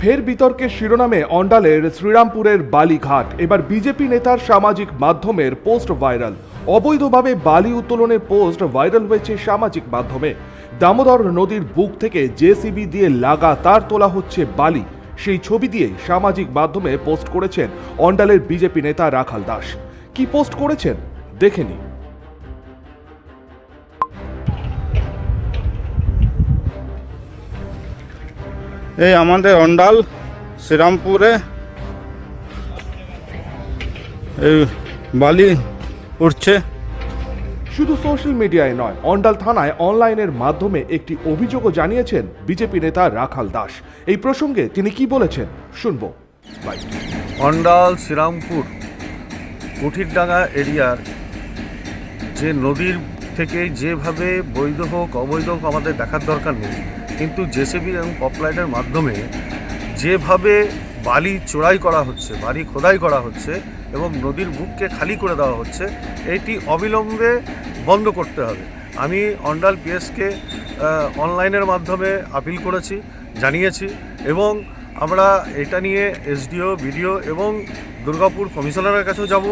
ফের বিতর্কের শিরোনামে অন্ডালের শ্রীরামপুরের বালিঘাট। এবার বিজেপি নেতার সামাজিক মাধ্যমের পোস্ট ভাইরাল। অবৈধভাবে বালি উত্তোলনের পোস্ট ভাইরাল হয়েছে সামাজিক মাধ্যমে। দামোদর নদীর বুক থেকে জেসিবি দিয়ে লাগাতার তোলা হচ্ছে বালি। সেই ছবি দিয়ে সামাজিক মাধ্যমে পোস্ট করেছেন অন্ডালের বিজেপি নেতা রাখাল দাস। কি পোস্ট করেছেন দেখে নিন। এই আমাদের অন্ডাল শ্রীরামপুরে এই বালি উঠছে। শুধু সোশ্যাল মিডিয়ায় নয়, অন্ডাল থানায় অনলাইনের মাধ্যমে একটি অভিযোগও জানিয়েছেন বিজেপি নেতা রাখাল দাস। এই প্রসঙ্গে তিনি কি বলেছেন শুনবো। অন্ডাল শ্রীরামপুর কুঠিরডাঙ্গা এরিয়ার যে নদীর থেকে যেভাবে বৈধ হোক অবৈধ হোক আমাদের দেখার দরকার নেই, কিন্তু জেসিবি এবং পপলাইটের মাধ্যমে যেভাবে বালি চোরাই করা হচ্ছে, বালি খোদাই করা হচ্ছে এবং নদীর বুককে খালি করে দেওয়া হচ্ছে, এটি অবিলম্বে বন্ধ করতে হবে। আমি অন্ডাল পিএসকে অনলাইনের মাধ্যমে আপিল করেছি, জানিয়েছি এবং আমরা এটা নিয়ে এসডিও, বিডিও এবং দুর্গাপুর কমিশনারের কাছেও যাব।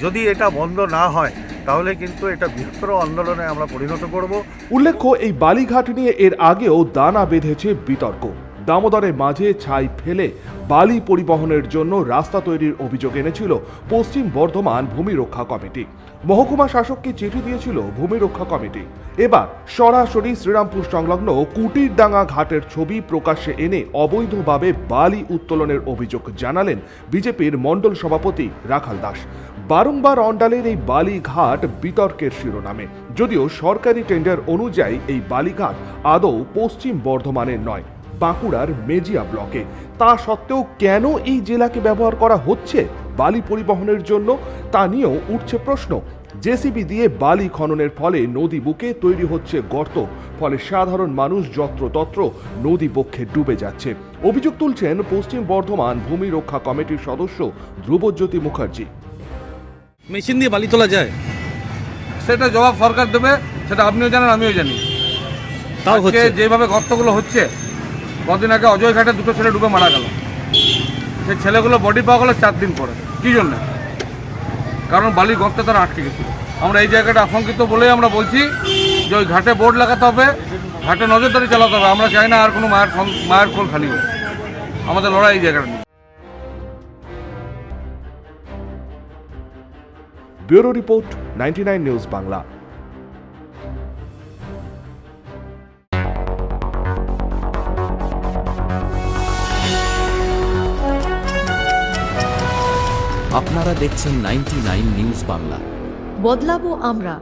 যদি এটা বন্ধ না হয় তাহলে কিন্তু এটা বৃহত্তর আন্দোলনে আমরা পরিণত করব। উল্লেখ্য, এই বালিঘাট নিয়ে এর আগেও দানা বেঁধেছে বিতর্ক। দামোদরের মাঝে ছাই ফেলে বালি পরিবহনের জন্য রাস্তা তৈরির অভিযোগ এনেছিল পশ্চিম বর্ধমান ভূমি রক্ষা কমিটি। মহকুমা শাসককে চিঠি দিয়েছিল ভূমি রক্ষা কমিটি। এবার সরাসরি শ্রীরামপুর সংলগ্ন কুঠিরডাঙ্গা ঘাটের ছবি প্রকাশ্যে এনে অবৈধভাবে বালি উত্তোলনের অভিযোগ জানালেন বিজেপির মণ্ডল সভাপতি রাখাল দাস। বারংবার অন্ডালের এই বালিঘাট বিতর্কের শিরোনামে। যদিও সরকারি টেন্ডার অনুযায়ী এই বালিঘাট আদৌ পশ্চিম বর্ধমানের নয়, বাঁকুড়ার মেজিয়া ব্লকে। তা সত্ত্বেও কেন এই জেলাকে ব্যবহার করা হচ্ছে বালি পরিবহনের জন্য তা নিয়েও উঠছে প্রশ্ন। জেসিবি দিয়ে বালি খননের ফলে নদী বুকে তৈরি হচ্ছে গর্ত, ফলে সাধারণ মানুষ যত্রতত্র নদী বক্ষে ডুবে যাচ্ছে। অভিযোগ তুলছেন পশ্চিম বর্ধমান ভূমি রক্ষা কমিটির সদস্য ধ্রুবজ্যোতি মুখার্জি। মেশিন দিয়ে বালি তোলা যায়, সেটা জবাব সরকার দেবে, সেটা আপনিও জানেন আমিও জানি। তাও হচ্ছে যেভাবে গর্তগুলো হচ্ছে, কদিন আগে অজয় ঘাটে দুটো ছেলে ডুবে মারা গেল। সেই ছেলেগুলো বডি পাওয়া গেলো 4 দিন পরে। কী জন্য? কারণ বালির গর্তে তারা আটকে গেছিল। আমরা এই জায়গাটা আশঙ্কিত বলেই আমরা বলছি যে ওই ঘাটে বোর্ড লাগাতে হবে, ঘাটে নজরদারি চালাতে হবে। আমরা চাই না আর কোনো মায়ের কোল খালি হোক। আমাদের লড়াই এই জায়গাটা নিয়ে। Bureau report, 99 news Bangla. আপনারা দেখছেন 99 নিউজ বাংলা। বদলাবো আমরা।